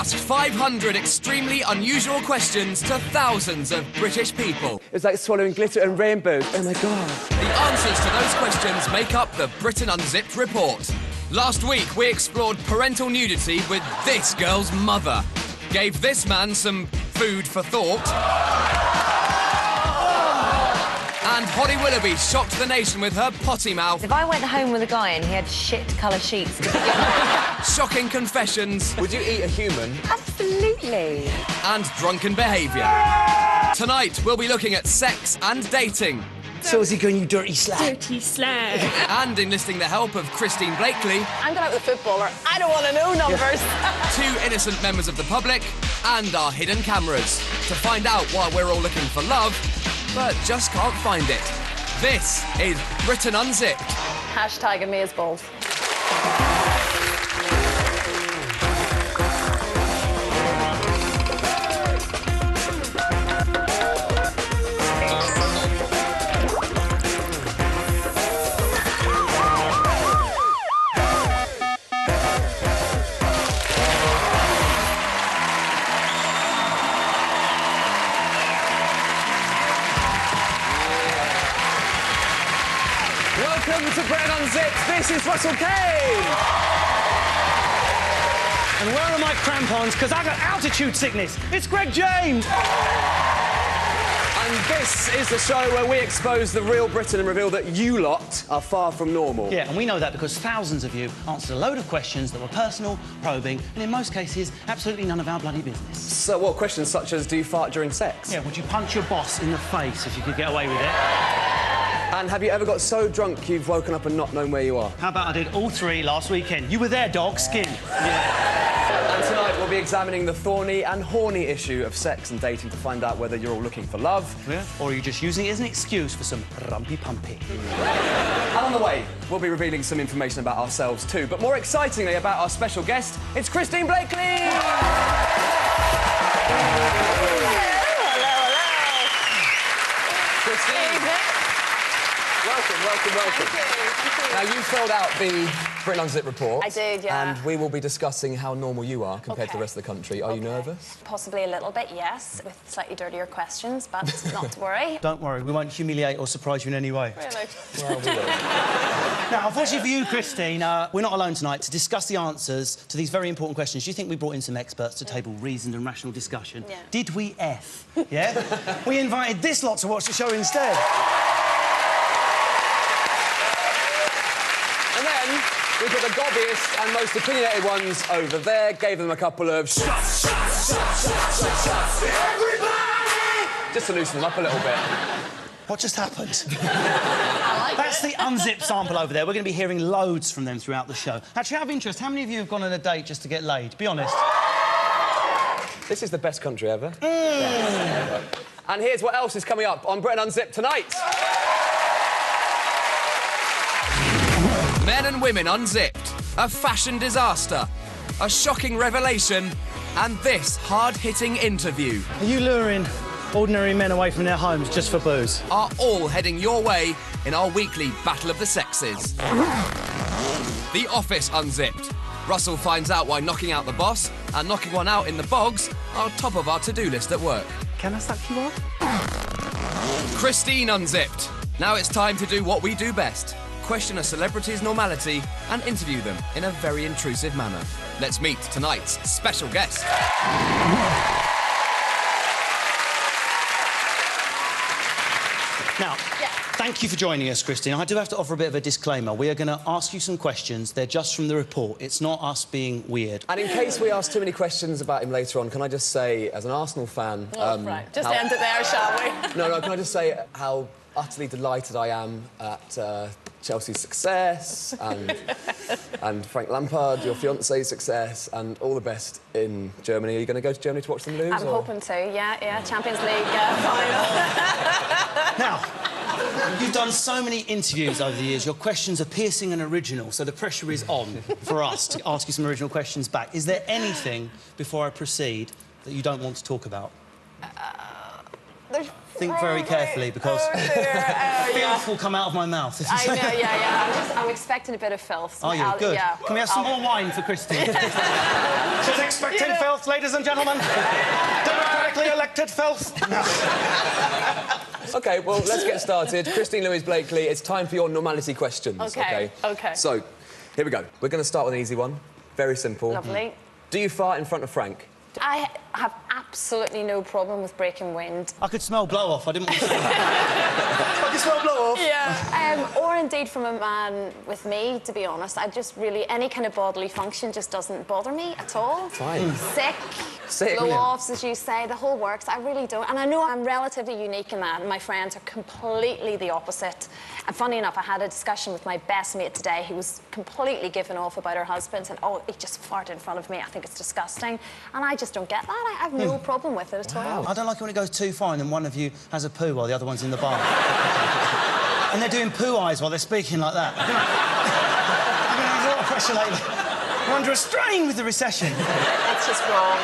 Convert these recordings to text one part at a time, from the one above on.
Asked 500 extremely unusual questions to thousands of British people. It's like swallowing glitter and rainbows. Oh my God. The answers to those questions make up the Britain Unzipped report. Last week, we explored parental nudity with this girl's mother. Gave this man some food for thought. And Holly Willoughby shocked the nation with her potty mouth. If I went home with a guy and he had shit-colour sheets... Shocking confessions. Would you eat a human? Absolutely. And drunken behaviour. Tonight, we'll be looking at sex and dating. So is he going, you dirty slag? Dirty slag. And enlisting the help of Christine Blakely. I'm going out with a footballer. I don't want to know numbers. Two innocent members of the public and our hidden cameras to find out why we're all looking for love, but just can't find it. This is Britain Unzipped. Hashtag amazeballs. Welcome to Britain Unzipped. This is Russell Kane. And where are my crampons? Because I got altitude sickness. It's Greg James. And this is the show where we expose the real Britain and reveal that you lot are far from normal. Yeah, and we know that because thousands of you answered a load of questions that were personal, probing, and in most cases, absolutely none of our bloody business. So what, questions such as, do you fart during sex? Yeah, would you punch your boss in the face if you could get away with it? And have you ever got so drunk you've woken up and not known where you are? How about I did all three last weekend? You were there, dog, skin. Yeah. And tonight we'll be examining the thorny and horny issue of sex and dating to find out whether you're all looking for love. Yeah. Or are you just using it as an excuse for some rumpy-pumpy? And on the way, we'll be revealing some information about ourselves too. But more excitingly about our special guest, it's Christine Blakely! Hello. Christine. Welcome. Thank you. Now, you filled out the Britain Unzipped report. I did, yeah. And we will be discussing how normal you are compared to the rest of the country. Are you nervous? Possibly a little bit, yes, with slightly dirtier questions, but not to worry. Don't worry, we won't humiliate or surprise you in any way. Really? Well, we will. Now, unfortunately for you, Christine, we're not alone tonight to discuss the answers to these very important questions. Do you think we brought in some experts to table reasoned and rational discussion? Yeah. Did we F? Yeah? We invited this lot to watch the show instead. And then we put the gobbiest and most opinionated ones over there, gave them a couple of shots, everybody! Just to loosen them up a little bit. What just happened? That's the Unzipped sample over there. We're going to be hearing loads from them throughout the show. Actually, out of interest, how many of you have gone on a date just to get laid? Be honest. This is the best country ever. Yeah. And here's what else is coming up on Britain Unzipped tonight. Men and women unzipped, a fashion disaster, a shocking revelation, and this hard-hitting interview Are you luring ordinary men away from their homes just for booze? are all heading your way in our weekly Battle of the Sexes. The Office Unzipped. Russell finds out why knocking out the boss and knocking one out in the bogs are top of our to-do list at work. Can I suck you off? Christine Unzipped. Now it's time to do what we do best. Question a celebrity's normality and interview them in a very intrusive manner. Let's meet tonight's special guest. Now, thank you for joining us, Christine. I do have to offer a bit of a disclaimer. We are going to ask you some questions. They're just from the report. It's not us being weird. And in case we ask too many questions about him later on, can I just say, as an Arsenal fan... Right, just end it there, shall we? No, can I just say how utterly delighted I am at Chelsea's success and Frank Lampard, your fiancé's success, and all the best in Germany. Are you going to go to Germany to watch them lose? I'm hoping to, yeah. Champions League final. Now, you've done so many interviews over the years. Your questions are piercing and original, so the pressure is on for us to ask you some original questions back. Is there anything, before I proceed, that you don't want to talk about? There's think very carefully because filth will come out of my mouth. If you I know, say- yeah. I'm expecting a bit of filth. Are you? Good. Yeah. Can we have some more wine for Christine? She's expecting filth, ladies and gentlemen. Democratically elected filth. OK, well, let's get started. Christine Louise Blakely, it's time for your normality questions. OK. So, here we go. We're going to start with an easy one. Very simple. Lovely. Do you fart in front of Frank? I have absolutely no problem with breaking wind. I could smell blow-off. I didn't want to say that. I could smell blow-off. Yeah. Or indeed from a man with me, to be honest. I just really... Any kind of bodily function just doesn't bother me at all. Fine. Sick, blow-offs, as you say, the whole works. I really don't. And I know I'm relatively unique in that, and my friends are completely the opposite. And funny enough, I had a discussion with my best mate today who was completely given off about her husband, and, oh, he just farted in front of me. I think it's disgusting. And I just don't get that. I have no problem with it at all. I don't like it when it goes too far and then one of you has a poo while the other one's in the bar. And they're doing poo eyes while they're speaking like that. I mean, there's a lot of pressure lately. We're under a strain with the recession. That's just wrong.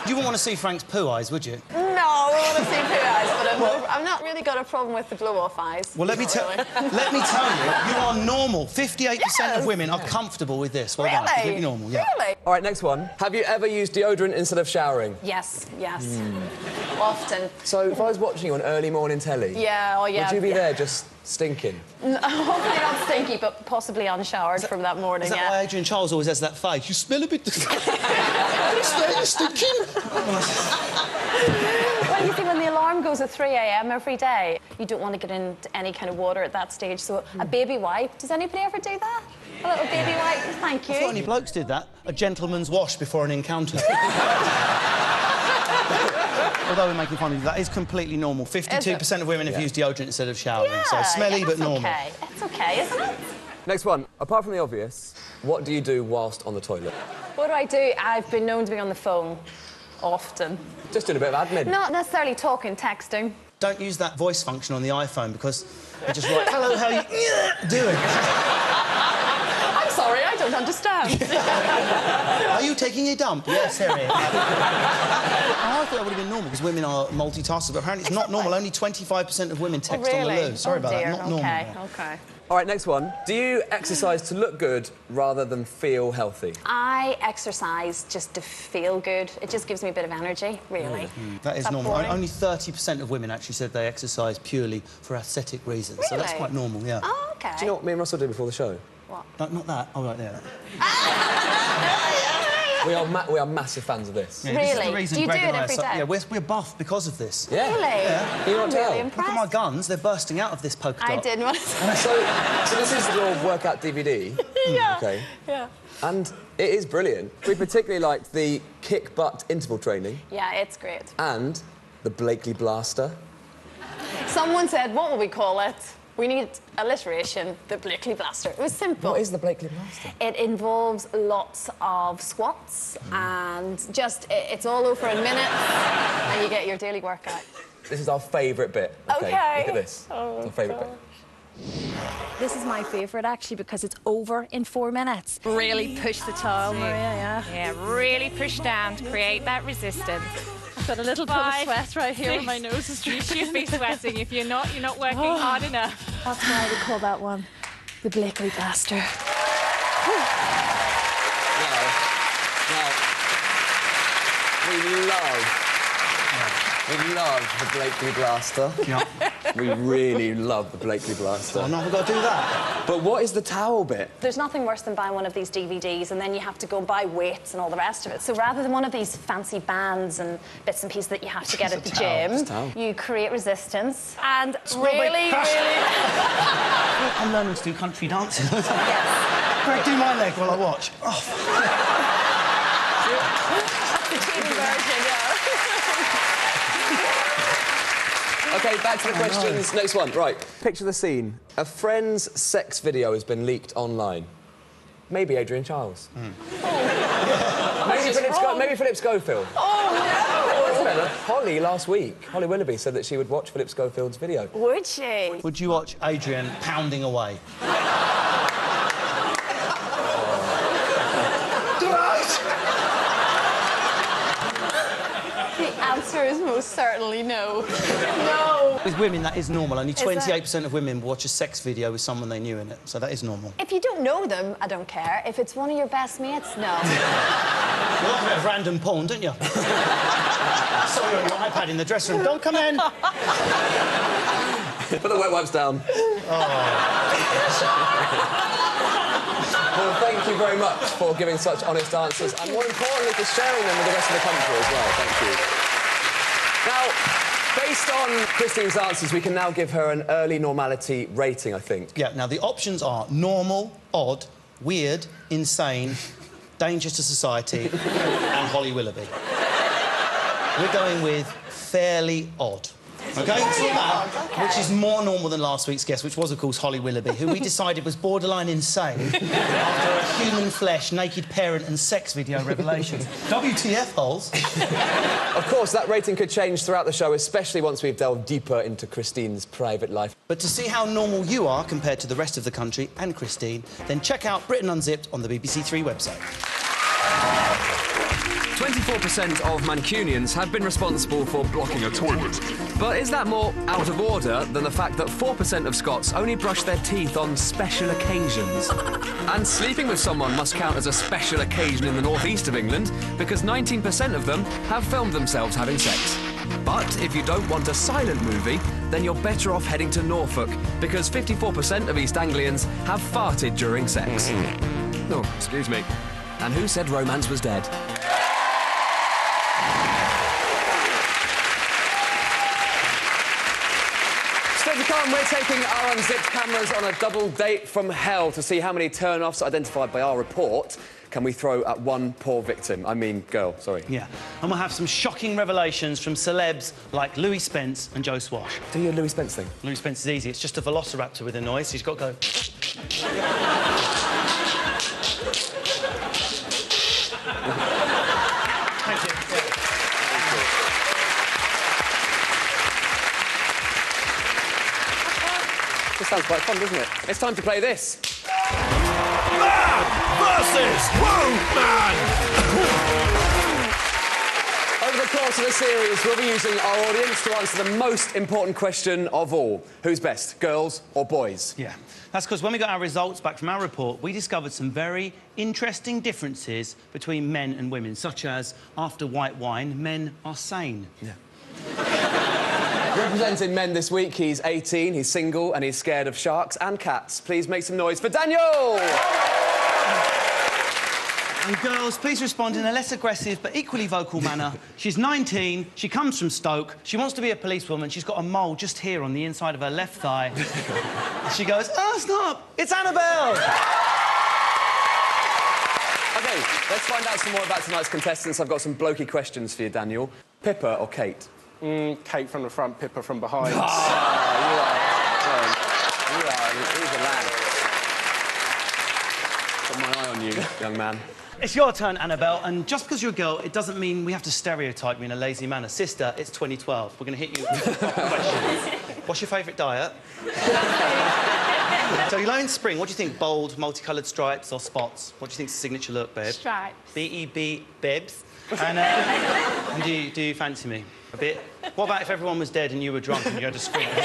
You wouldn't want to see Frank's poo eyes, would you? No, I want to see poo eyes, but I've not really got a problem with the blow-off eyes. Well, let me tell you, you are normal. 58% of women are comfortable with this. Well done. Completely normal, yeah. Really? All right, next one. Have you ever used deodorant instead of showering? Yes. Often. So, if I was watching you on early morning telly... Yeah, would you be there just stinking? Hopefully not stinky, but possibly unshowered from that morning, Is that why Adrian Charles always has that face? You smell a bit... You're stinking. Well, you see, when the alarm goes at 3 a.m. every day, you don't want to get into any kind of water at that stage, so a baby wipe. Does anybody ever do that? A little baby wipe? Thank you. I thought only blokes did that. A gentleman's wash before an encounter. Although we're making fun of you, that is completely normal. 52% of women have used deodorant instead of showering, so smelly but normal. Okay. It's okay, isn't it? Next one. Apart from the obvious, what do you do whilst on the toilet? What do? I've been known to be on the phone. Often. Just doing a bit of admin. Not necessarily talking, texting. Don't use that voice function on the iPhone because they just write, hello, how are you doing? I'm sorry, I don't understand. Are you taking a dump? Yes, Harry. I thought that would have been normal because women are multitaskers, but apparently it's not normal. Only 25% of women text on the loo. Sorry about that, not normal. Okay. All right, next one. Do you exercise to look good rather than feel healthy? I exercise just to feel good. It just gives me a bit of energy, really. That is normal. Only 30% of women actually said they exercise purely for aesthetic reasons. Really? So that's quite normal, yeah. Oh, OK. Do you know what me and Russell did before the show? What? No, not that. Oh, right there. We are massive fans of this. Yeah, this is the Really? reason Do you Greg do and it I every are so- day? Yeah, we're buff because of this. Yeah. Really? Yeah. You not I'm tell? really Look impressed. at my guns. They're bursting out of this polka dot. I did want to say. So this is your workout DVD. Yeah. OK. Yeah. And it is brilliant. We particularly liked the kick butt interval training Yeah, it's great. and the Blakely Blaster. Someone said, what will we call it? We need alliteration, the Blakely Blaster. It was simple. What is the Blakely Blaster? It involves lots of squats and just, it's all over in minutes and you get your daily workout. This is our favourite bit. OK. Look at this. Oh, it's our favourite bit. This is my favourite, actually, because it's over in 4 minutes. Really push the towel, Maria, yeah. Yeah, really push down to create that resistance. I've got a little bit of sweat right here where my nose is You dripping. should be sweating. If you're not working hard enough. That's why we call that one the Blakely Blaster. We love the Blakely Blaster. Yeah. We really love the Blakely Blaster. Oh, no, we've got to do that. But what is the towel bit? There's nothing worse than buying one of these DVDs and then you have to go buy weights and all the rest of it. So rather than one of these fancy bands and bits and pieces that you have to get at the gym, you create resistance and really... I'm learning to do country dancing. Greg, do my leg while I watch. Oh, That's the cheating version, yeah. OK, back to the questions. Next one. Right. Picture the scene. A friend's sex video has been leaked online. Maybe Adrian Charles. Maybe Philip Schofield. Oh, no! Holly last week, Holly Willoughby said that she would watch Philip Schofield's video. no! Would she? would you watch Adrian pounding away? The answer is most certainly no. No. With women, that is normal. Only 28% of women watch a sex video with someone they knew in it, so that is normal. If you don't know them, I don't care. If it's one of your best mates, no. You like a bit of random porn, don't you? Saw you on your iPad in the dressing room. Don't come in. Put the wet wipes down. Well, thank you very much for giving such honest answers and, more importantly, for sharing them with the rest of the country as well. Thank you. Now, based on Christine's answers, we can now give her an early normality rating, I think. Yeah, now the options are normal, odd, weird, insane, dangerous to society and Holly Willoughby. We're going with fairly odd. OK? So that, which is more normal than last week's guest, which was, of course, Holly Willoughby, who we decided was borderline insane after a human flesh, naked parent and sex video revelations. WTF, holes. Of course, that rating could change throughout the show, especially once we've delved deeper into Christine's private life. But to see how normal you are compared to the rest of the country and Christine, then check out Britain Unzipped on the BBC Three website. 24% of Mancunians have been responsible for blocking a toilet. But is that more out of order than the fact that 4% of Scots only brush their teeth on special occasions? And sleeping with someone must count as a special occasion in the northeast of England because 19% of them have filmed themselves having sex. But if you don't want a silent movie, then you're better off heading to Norfolk because 54% of East Anglians have farted during sex. Oh, excuse me. And who said romance was dead? Still to come, we're taking our Unzipped cameras on a double date from hell to see how many turn-offs identified by our report can we throw at one poor victim. I mean, girl, sorry. Yeah, and we'll have some shocking revelations from celebs like Louis Spence and Joe Swash. Do your Louis Spence thing? Louis Spence is easy. It's just a velociraptor with a noise. He's got to go... Thank you. This sounds quite fun, doesn't it? It's time to play this. Man versus woman! Over the course of the series, we'll be using our audience to answer the most important question of all. Who's best, girls or boys? Yeah, that's because when we got our results back from our report, we discovered some very interesting differences between men and women, such as, after white wine, men are sane. Yeah. Representing men this week, he's 18, he's single, and he's scared of sharks and cats. Please make some noise for Daniel! And girls, please respond in a less aggressive but equally vocal manner. She's 19, she comes from Stoke, she wants to be a policewoman, she's got a mole just here on the inside of her left thigh. She goes, oh, stop, it's Annabelle! OK, let's find out some more about tonight's contestants. I've got some blokey questions for you, Daniel. Pippa or Kate? Kate from the front, Pippa from behind. You are he's a lad. Got my eye on you, young man. It's your turn, Annabelle, and just because you're a girl, it doesn't mean we have to stereotype you in a lazy manner. Sister, it's 2012. We're going to hit you with a question. What's your favourite diet? So you're in spring. What do you think? Bold, multicoloured stripes or spots? What do you think's the signature look, babe? Stripes. B-E-B, bibs. And do you fancy me? A bit? What about if everyone was dead and you were drunk and you had a scream? Maybe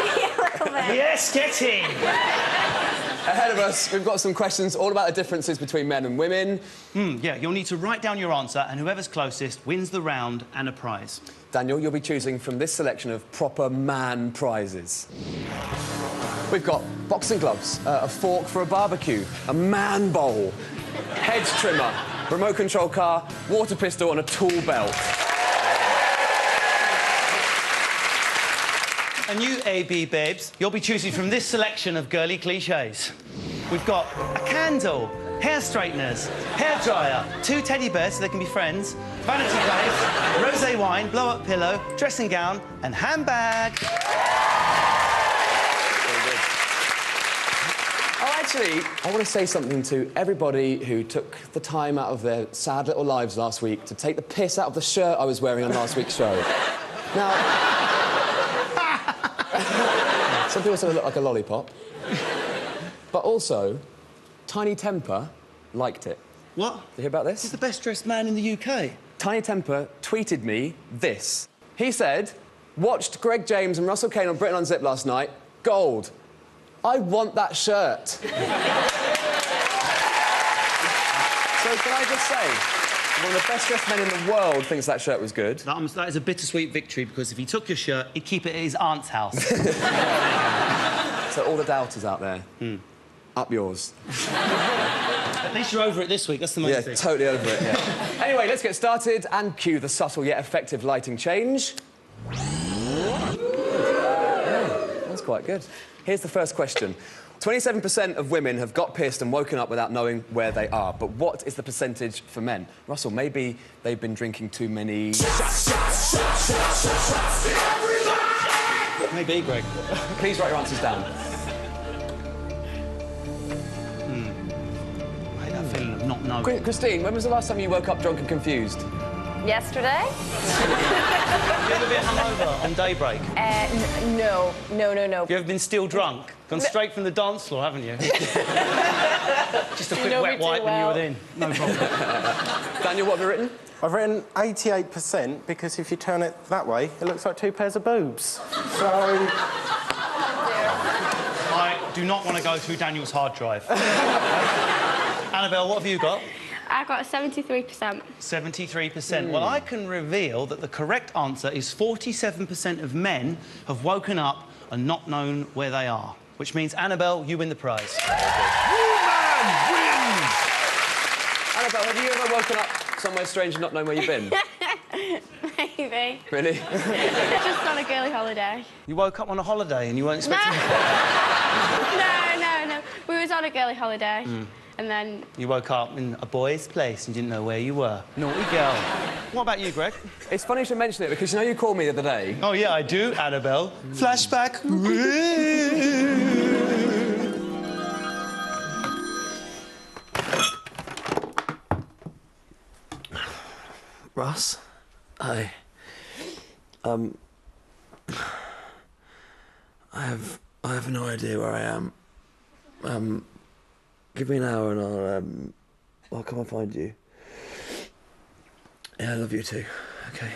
a little bit. Yes, get in! Ahead of us, we've got some questions all about the differences between men and women. Yeah, you'll need to write down your answer, and whoever's closest wins the round and a prize. Daniel, you'll be choosing from this selection of proper man prizes. We've got boxing gloves, a fork for a barbecue, a man bowl, hedge trimmer, remote control car, water pistol and a tool belt. And you, AB babes, you'll be choosing from this selection of girly cliches. We've got a candle, hair straighteners, hairdryer, 2 teddy bears so they can be friends, vanity plate, rosé wine, blow-up pillow, dressing gown and handbag. Oh, actually, I want to say something to everybody who took the time out of their sad little lives last week to take the piss out of the shirt I was wearing on last week's show. Now... Some people said I look like a lollipop. But also, Tiny Temper liked it. What? Did you hear about this? He's the best-dressed man in the UK. Tiny Temper tweeted me this. He said, watched Greg James and Russell Kane on Britain Unzipped last night. Gold. I want that shirt. So can I just say, one of the best dressed men in the world thinks that shirt was good. That is a bittersweet victory, because if he took your shirt, he'd keep it at his aunt's house. So all the doubters out there, up yours. At least you're over it this week, that's the main thing. Yeah, totally over it, yeah. Anyway, let's get started and cue the subtle yet effective lighting change. That's quite good. Here's the first question. 27% of women have got pissed and woken up without knowing where they are. But what is the percentage for men? Russell, maybe they've been drinking too many... Maybe, Greg. Please write your answers down. I hate that feeling of not knowing. Christine, when was the last time you woke up drunk and confused? Yesterday? Have you ever been hungover on daybreak? No. Have you ever been still drunk? Gone straight from the dance floor, haven't you? Just a quick wet wipe and you were in. No problem. Daniel, what have you written? I've written 88% because if you turn it that way, it looks like 2 pairs of boobs. So... I do not want to go through Daniel's hard drive. Annabelle, what have you got? I got 73%. 73%. Well, I can reveal that the correct answer is 47% of men have woken up and not known where they are. Which means, Annabelle, you win the prize. Woman wins! Annabelle, have you ever woken up somewhere strange and not known where you've been? Maybe. Really? Just on a girly holiday. You woke up on a holiday and you weren't expecting... No. We was on a girly holiday. And then... You woke up in a boy's place and didn't know where you were. Naughty girl. What about you, Greg? It's funny you should mention it because you know you called me the other day. Oh, yeah, I do, Annabelle. Flashback. Russ? I have no idea where I am. Give me an hour and I'll come and find you. Yeah, I love you too. Okay.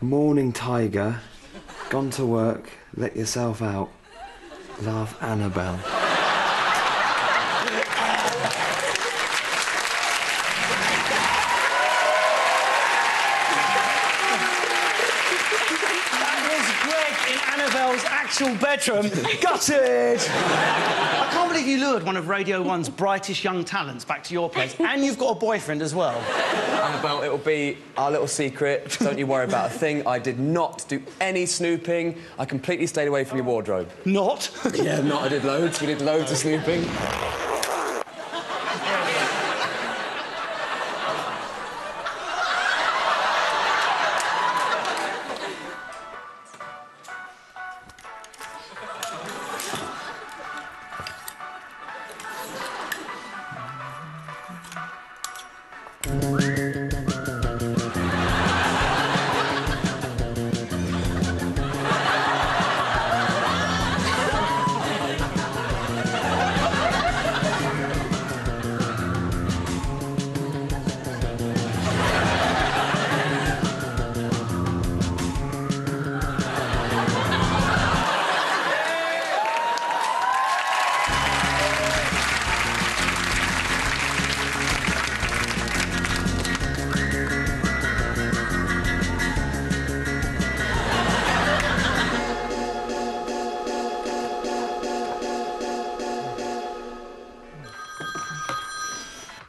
Morning, tiger. Gone to work. Let yourself out. Love, Annabelle. That was Greg in Annabelle's actual bedroom. Gutted! I can't believe you lured one of Radio 1's brightest young talents back to your place, and you've got a boyfriend as well. Annabelle, it'll be our little secret. Don't you worry about a thing. I did not do any snooping. I completely stayed away from your wardrobe. Not? Yeah, not. I did loads. We did loads of snooping.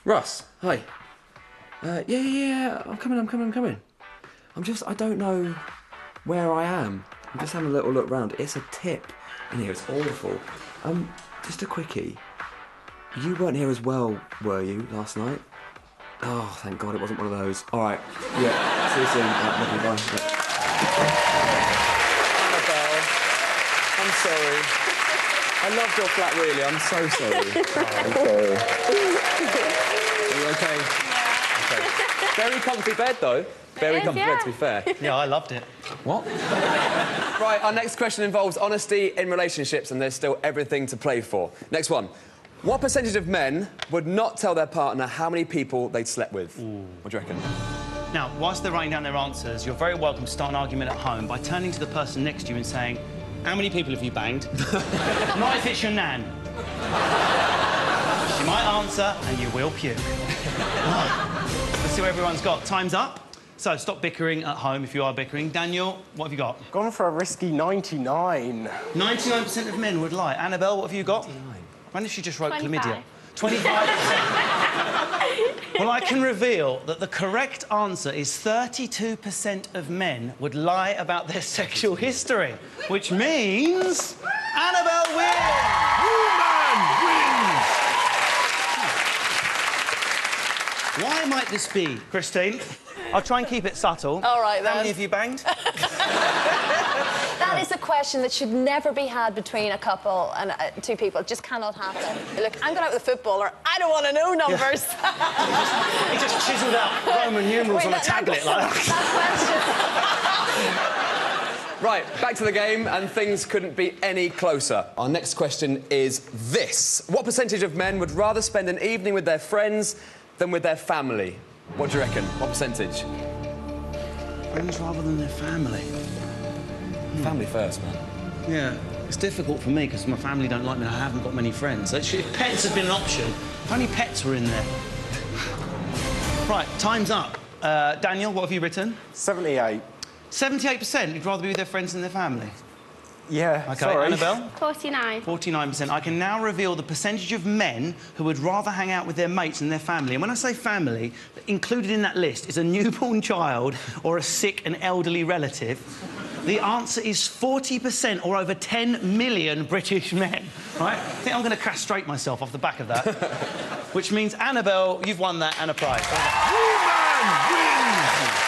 Russ, hi. Yeah, I'm coming. I don't know where I am. I'm just having a little look round. It's a tip in here, it's awful. Just a quickie. You weren't here as well, were you, last night? Oh, thank God it wasn't one of those. All right. Yeah. See you soon. Love you. Bye. Annabelle, I'm sorry. I loved your flat, really. I'm so sorry. I'm sorry. Are you okay? Yeah. Okay. Very comfy bed, though. Very comfy bed, to be fair. Yeah, I loved it. What? Right, our next question involves honesty in relationships, and there's still everything to play for. Next one. What percentage of men would not tell their partner how many people they'd slept with? Ooh. What do you reckon? Now, whilst they're writing down their answers, you're very welcome to start an argument at home by turning to the person next to you and saying, how many people have you banged? Not if it's your nan. She might answer, and you will puke. Let's see what everyone's got. Time's up. So stop bickering at home if you are bickering. Daniel, what have you got? Gone for a risky 99. 99% of men would lie. Annabelle, what have you got? 99. When did she just wrote 25. chlamydia? 25%. Well, I can reveal that the correct answer is 32% of men would lie about their sexual history, which means Annabelle wins! Woman wins! Why might this be, Christine? I'll try and keep it subtle. All right, then. How many have you banged? That is a question that should never be had between a couple and two people. It just cannot happen. Look, I'm going out with a footballer. I don't want to know numbers. He just chiselled out Roman numerals on a tablet like that. Right, back to the game, and things couldn't be any closer. Our next question is this. What percentage of men would rather spend an evening with their friends than with their family? What do you reckon? What percentage? Friends rather than their family. Family first, man. Yeah, it's difficult for me because my family don't like me and I haven't got many friends. Actually, if pets had been an option, if only pets were in there. Right, time's up. Daniel, what have you written? 78. 78%? You'd rather be with their friends than their family? Yeah, OK, sorry. Annabelle? 49. 49%. I can now reveal the percentage of men who would rather hang out with their mates than their family. And when I say family, included in that list is a newborn child or a sick and elderly relative. The answer is 40%, or over 10 million British men, right? I think I'm going to castrate myself off the back of that. Which means, Annabelle, you've won that and a prize. Woman wins!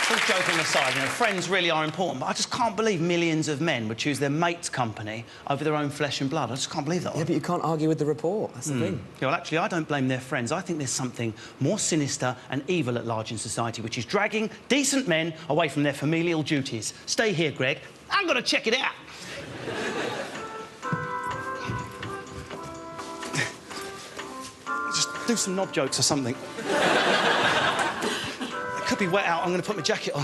All joking aside, you know, friends really are important, but I just can't believe millions of men would choose their mate's company over their own flesh and blood. I just can't believe that. Yeah, but you can't argue with the report. That's the thing. Yeah, well, actually, I don't blame their friends. I think there's something more sinister and evil at large in society, which is dragging decent men away from their familial duties. Stay here, Greg. I'm going to check it out. Just do some knob jokes or something. It could be wet out. I'm going to put my jacket on.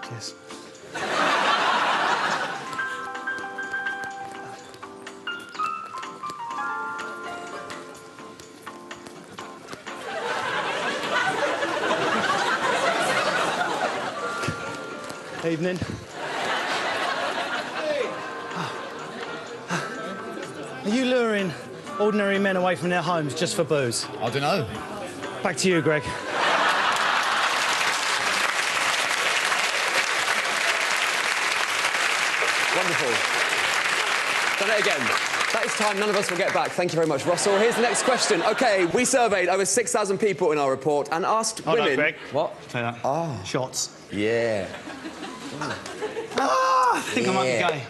Cheers. Evening. Are you luring ordinary men away from their homes just for booze? I don't know. Back to you, Greg. Wonderful. Done it again. That is time none of us will get back. Thank you very much, Russell. Here's the next question. OK, we surveyed over 6,000 people in our report and asked women... Hold on, Greg. What? Say that. Oh. Shots. Yeah. I think I might be gay.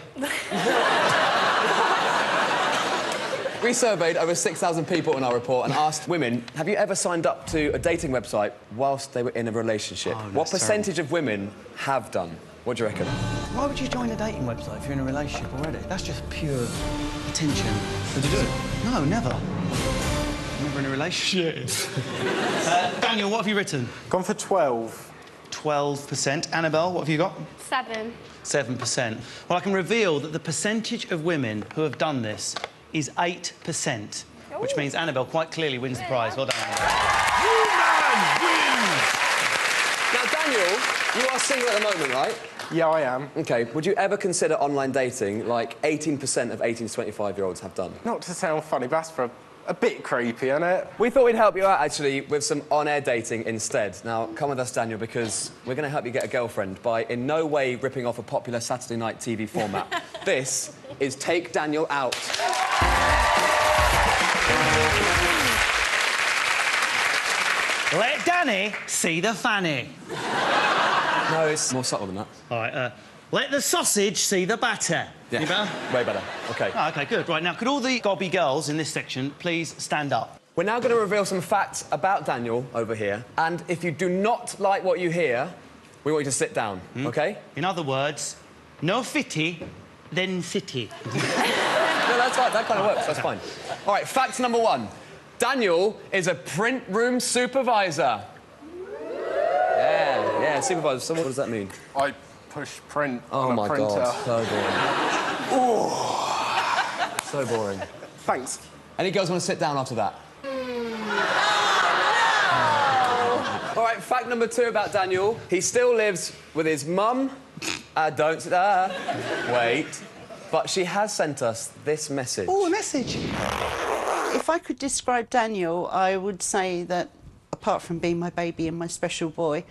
We surveyed over 6,000 people in our report and asked women, have you ever signed up to a dating website whilst they were in a relationship? Oh, what percentage of women have done? What do you reckon? Why would you join a dating website if you're in a relationship already? That's just pure attention. Did you do it? No, never. Never in a relationship. Daniel, what have you written? Gone for 12. 12%. Annabelle, what have you got? 7. 7%. Well, I can reveal that the percentage of women who have done this is 8%, which means Annabelle quite clearly wins the prize. Well done, Annabelle. Woman wins! Now, Daniel, you are single at the moment, right? Yeah, I am. OK, would you ever consider online dating like 18% of 18 to 25-year-olds have done? Not to sound funny, but that's for a bit creepy, isn't it? We thought we'd help you out, actually, with some on-air dating instead. Now, come with us, Daniel, because we're going to help you get a girlfriend by in no way ripping off a popular Saturday night TV format. This is Take Daniel Out. Let Danny see the fanny. No, it's more subtle than that. All right, let the sausage see the batter. Yeah. Any better? Way better. OK. Oh, OK, good. Right, now, could all the gobby girls in this section please stand up? We're now going to reveal some facts about Daniel over here, and if you do not like what you hear, we want you to sit down, OK? In other words, no fitty, then city. No, that's fine. That kind of works. That's fine. All right, fact number 1. Daniel is a print room supervisor. Yeah, supervisor. So what does that mean? I push print on a printer. God, so boring. So boring. Thanks. Any girls want to sit down after that? All right, fact number 2 about Daniel. He still lives with his mum. Wait. But she has sent us this message. Oh, a message. If I could describe Daniel, I would say that, apart from being my baby and my special boy,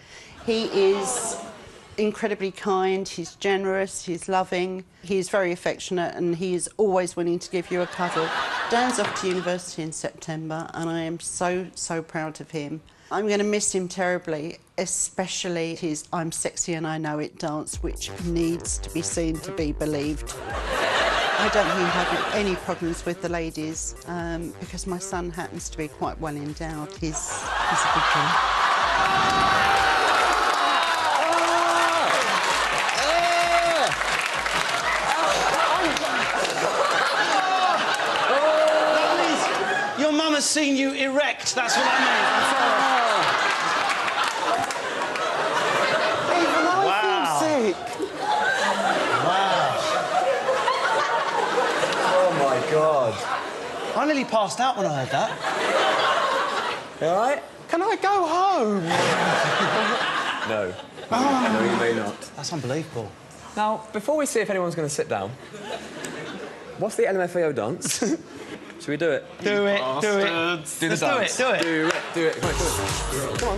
he is incredibly kind, he's generous, he's loving, he's very affectionate, and he is always willing to give you a cuddle. Dan's off to university in September, and I am so, so proud of him. I'm going to miss him terribly, especially his I'm Sexy and I Know It dance, which needs to be seen to be believed. I don't think he'll have any problems with the ladies, because my son happens to be quite well endowed. He's a good one. Your mum has seen you erect, that's what I mean. Even I feel sick. Wow. Oh, my God. I nearly passed out when I heard that. You all right? Can I go home? No. No, you may not. That's unbelievable. Now, before we see if anyone's going to sit down, what's the LMFAO dance? Should we do it? Do it, do it. Do the dance. Do it. Do it. Come on, do it. Come on.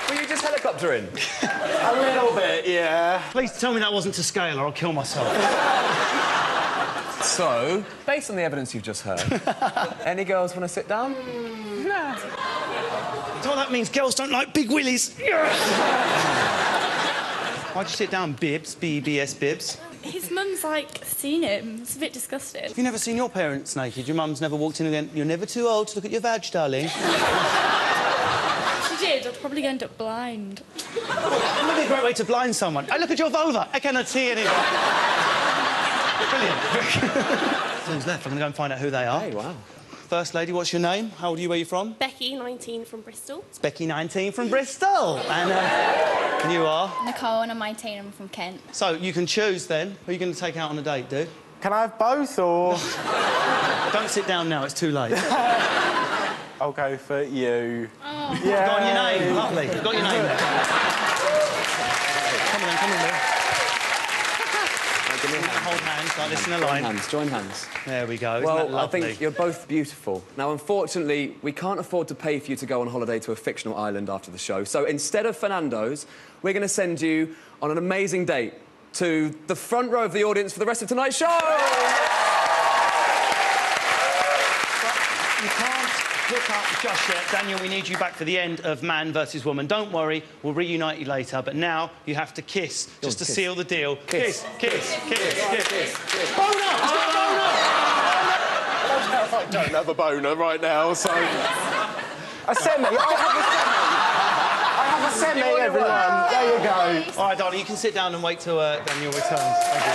Were you just helicoptering? A little bit, yeah. Please tell me that wasn't to scale or I'll kill myself. So, based on the evidence you've just heard, any girls want to sit down? No. So that means girls don't like big willies. Why'd you sit down, Bibs? B-E-B-S, Bibs? His mum's, like, seen him. It's a bit disgusting. Have you never seen your parents naked? Your mum's never walked in and gone, you're never too old to look at your vag, darling. She did. I'd probably end up blind. That would be a great way to blind someone. I look at your vulva. I cannot see anything. Brilliant. Who's left? I'm going to go and find out who they are. Hey, wow. First lady, what's your name? How old are you? Where are you from? Becky, 19, from Bristol. It's Becky, 19, from Bristol. And you are? Nicole, and I'm 19, I'm from Kent. So you can choose then. Who are you going to take out on a date, dude? Can I have both, or...? Don't sit down now, it's too late. I'll go for you. Oh. Yeah. Got your name, lovely. Got your name there. Come on then, come on then. Hold hands like this in a line. Join hands. There we go. Well, Isn't that lovely? I think you're both beautiful. Now, unfortunately, we can't afford to pay for you to go on holiday to a fictional island after the show. So instead of Fernando's, we're going to send you on an amazing date to the front row of the audience for the rest of tonight's show. You can't hook up just yet. Daniel, we need you back for the end of Man vs. Woman. Don't worry, we'll reunite you later, but now you have to kiss, just to seal the deal. Kiss, kiss, kiss, kiss, kiss. Boner! Let's go boner! I don't have a boner right now, so... A semi. I have a semi, everyone. There you go. All right, darling, you can sit down and wait till Daniel returns. Thank you.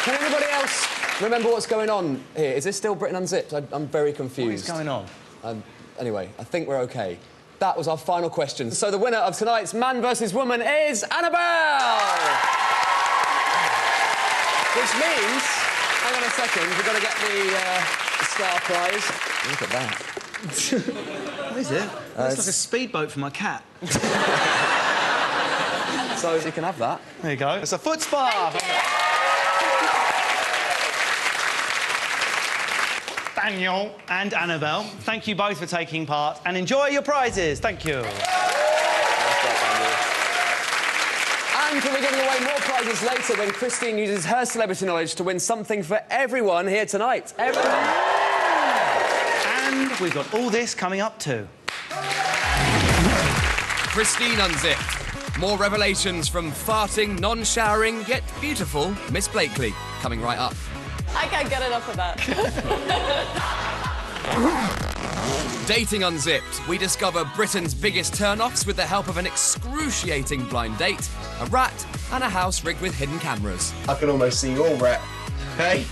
Can anybody else remember what's going on here? Is this still Britain Unzipped? I'm very confused. What is going on? Anyway, I think we're OK. That was our final question. So the winner of tonight's Man vs. Woman is Annabelle! Which means, hang on a second, we've got to get the star prize. Look at that. What is it? It's like a speedboat for my cat. So you can have that. There you go. It's a foot spa. Daniel and Annabelle, thank you both for taking part and enjoy your prizes. Thank you. And we'll be giving away more prizes later when Christine uses her celebrity knowledge to win something for everyone here tonight. Everyone. And we've got all this coming up too. Christine Unzipped. More revelations from farting, non-showering, yet beautiful Miss Blakely. Coming right up. I can't get enough of that. Dating Unzipped. We discover Britain's biggest turn-offs with the help of an excruciating blind date, a rat, and a house rigged with hidden cameras. I can almost see your rat. Hey?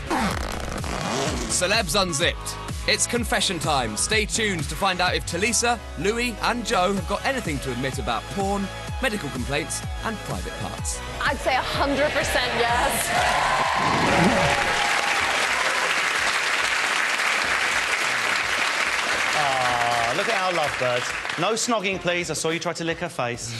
Celebs Unzipped. It's confession time. Stay tuned to find out if Talisa, Louis, and Joe have got anything to admit about porn, medical complaints, and private parts. I'd say 100% yes. Look at our lovebirds. No snogging, please. I saw you try to lick her face.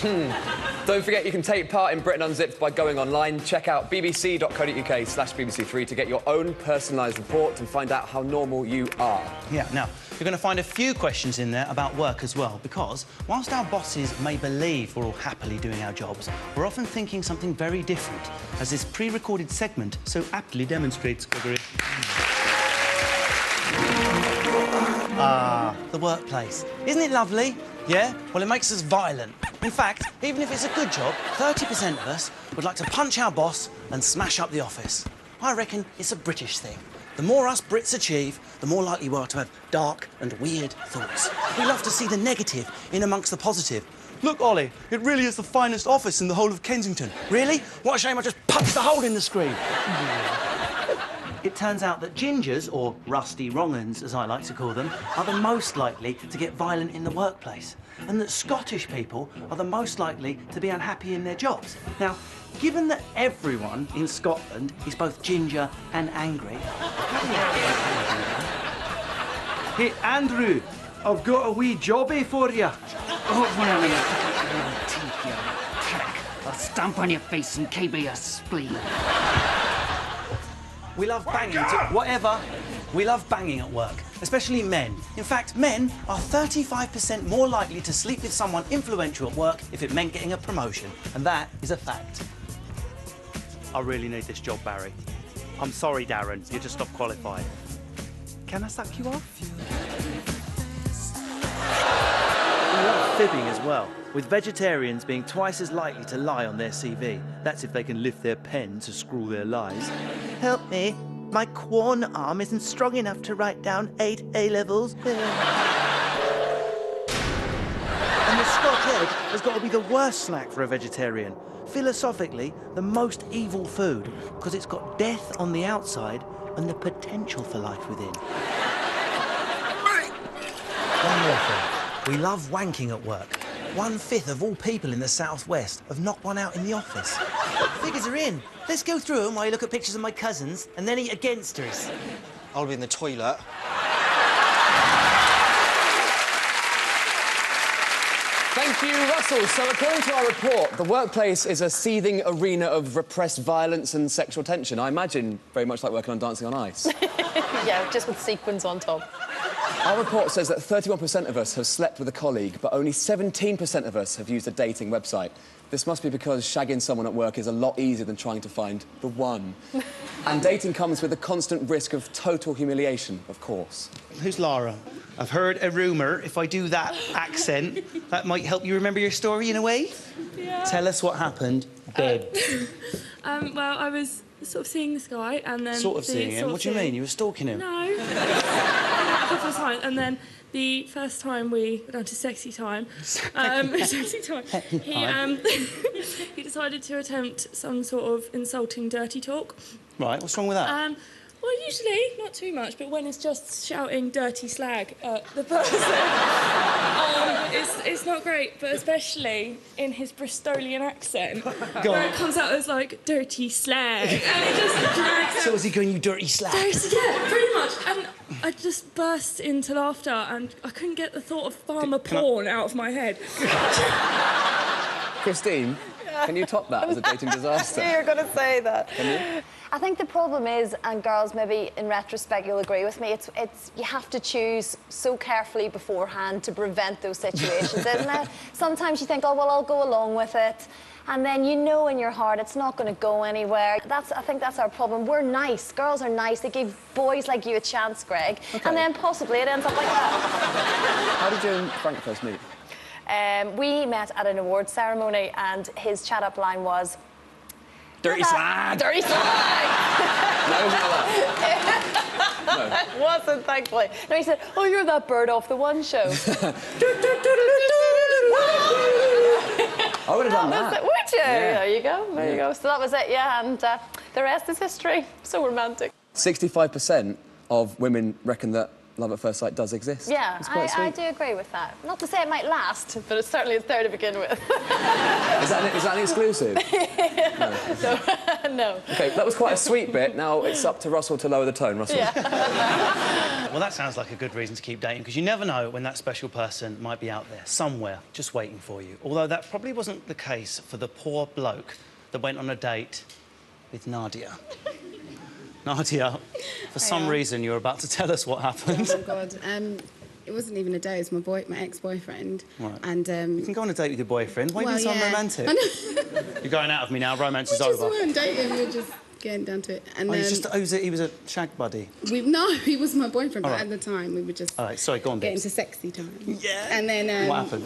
Don't forget you can take part in Britain Unzipped by going online. Check out bbc.co.uk/BBC3 to get your own personalised report and find out how normal you are. Yeah, now, you're going to find a few questions in there about work as well, because whilst our bosses may believe we're all happily doing our jobs, we're often thinking something very different, as this pre-recorded segment so aptly demonstrates, Gregory. Ah, the workplace. Isn't it lovely? Yeah? Well, it makes us violent. In fact, even if it's a good job, 30% of us would like to punch our boss and smash up the office. I reckon it's a British thing. The more us Brits achieve, the more likely we are to have dark and weird thoughts. We love to see the negative in amongst the positive. Look, Ollie, it really is the finest office in the whole of Kensington. Really? What a shame I just punched a hole in the screen. It turns out that gingers, or rusty wrong-uns, as I like to call them, are the most likely to get violent in the workplace, and that Scottish people are the most likely to be unhappy in their jobs. Now, given that everyone in Scotland is both ginger and angry... Hey, Andrew, I've got a wee jobby for you. Oh, wait a minute. Teeth, you prick. I'll stamp on your face and cable your spleen. We love banging whatever. We love banging at work, especially men. In fact, men are 35% more likely to sleep with someone influential at work if it meant getting a promotion. And that is a fact. I really need this job, Barry. I'm sorry, Darren. You're just not qualified. Can I suck you off? We love fibbing as well, with vegetarians being twice as likely to lie on their CV. That's if they can lift their pen to scrawl their lies. Help me. My Quorn arm isn't strong enough to write down 8 A-levels. And the Scotch egg has got to be the worst snack for a vegetarian. Philosophically, the most evil food, because it's got death on the outside and the potential for life within. One more thing. We love wanking at work. 1/5 of all people in the southwest have knocked one out in the office. Figures are in. Let's go through them while you look at pictures of my cousins and then eat against us. I'll be in the toilet. Thank you, Russell. So, according to our report, the workplace is a seething arena of repressed violence and sexual tension. I imagine very much like working on Dancing on Ice. Yeah, just with sequins on top. Our report says that 31% of us have slept with a colleague, but only 17% of us have used a dating website. This must be because shagging someone at work is a lot easier than trying to find the one. And dating comes with the constant risk of total humiliation, of course. Who's Laura? I've heard a rumour, if I do that accent, that might help you remember your story in a way. Yeah. Tell us what happened, babe. Well, I was sort of seeing this guy and then... Sort of seeing him? What do you mean? You were stalking him? No. A couple of times. And then the first time we went down to sexy time, sexy time, he decided to attempt some sort of insulting, dirty talk. Right, what's wrong with that? Well, usually, not too much, but when it's just shouting dirty slag at the person, it's not great, but especially in his Bristolian accent, where it comes out as, like, dirty slag, and it just drags out. So was he going, you dirty slag? Yeah, pretty much. And I just burst into laughter, and I couldn't get the thought of farmer porn out of my head. Christine, can you top that as a dating disaster? You're going to say that. Can you? I think the problem is, and girls maybe in retrospect you'll agree with me, it's you have to choose so carefully beforehand to prevent those situations, isn't it? Sometimes you think, oh, well, I'll go along with it. And then you know in your heart it's not going to go anywhere. I think that's our problem. We're nice. Girls are nice. They give boys like you a chance, Greg. Okay. And then possibly it ends up like that. How did you and Frank first meet? We met at an awards ceremony and his chat-up line was... Dirty slag! Dirty slag! No, it wasn't like that. It wasn't, thankfully. No, he said, oh, you're that bird off the One Show. I would have done that. Would you? Yeah. There you go. There you go. So that was it, yeah. And the rest is history. So romantic. 65% of women reckon that love at first sight does exist. Yeah, It's quite sweet. I do agree with that. Not to say it might last, but it certainly is there to begin with. Is that an exclusive? No. OK, that was quite a sweet bit. Now it's up to Russell to lower the tone. Russell. Yeah. Well, that sounds like a good reason to keep dating, because you never know when that special person might be out there, somewhere, just waiting for you. Although that probably wasn't the case for the poor bloke that went on a date with Nadia. Nadia, for some reason, you're about to tell us what happened. Oh, God. It wasn't even a date, it was my ex-boyfriend. Right. And, you can go on a date with your boyfriend. Why are you being so romantic? I know. You're going out with me now, romance is We over. just weren't dating, we were just getting down to it. And, he was a shag buddy? No, he was my boyfriend, but All right. at the time we were just All right, sorry, go on, getting Debs. to sexy time. Yeah. And then... what happened?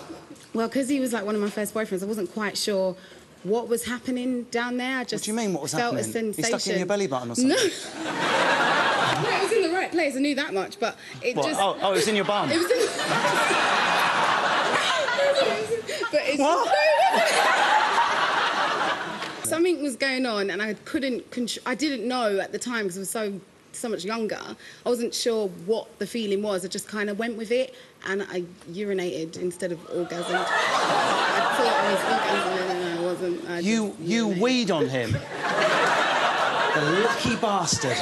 Well, because he was, like, one of my first boyfriends, I wasn't quite sure what was happening down there. I just What do you mean, what was felt happening? a sensation. He stuck you in your belly button or something? No. No, it was in the right place, I knew that much, but it What? just... Oh, it was in your bum? It was in... But it's... What? Something was going on and I couldn't... I didn't know at the time because I was so much younger. I wasn't sure what the feeling was. I just kind of went with it and I urinated instead of orgasmed. I thought I was orgasming and I wasn't. You weed on him? The lucky bastard.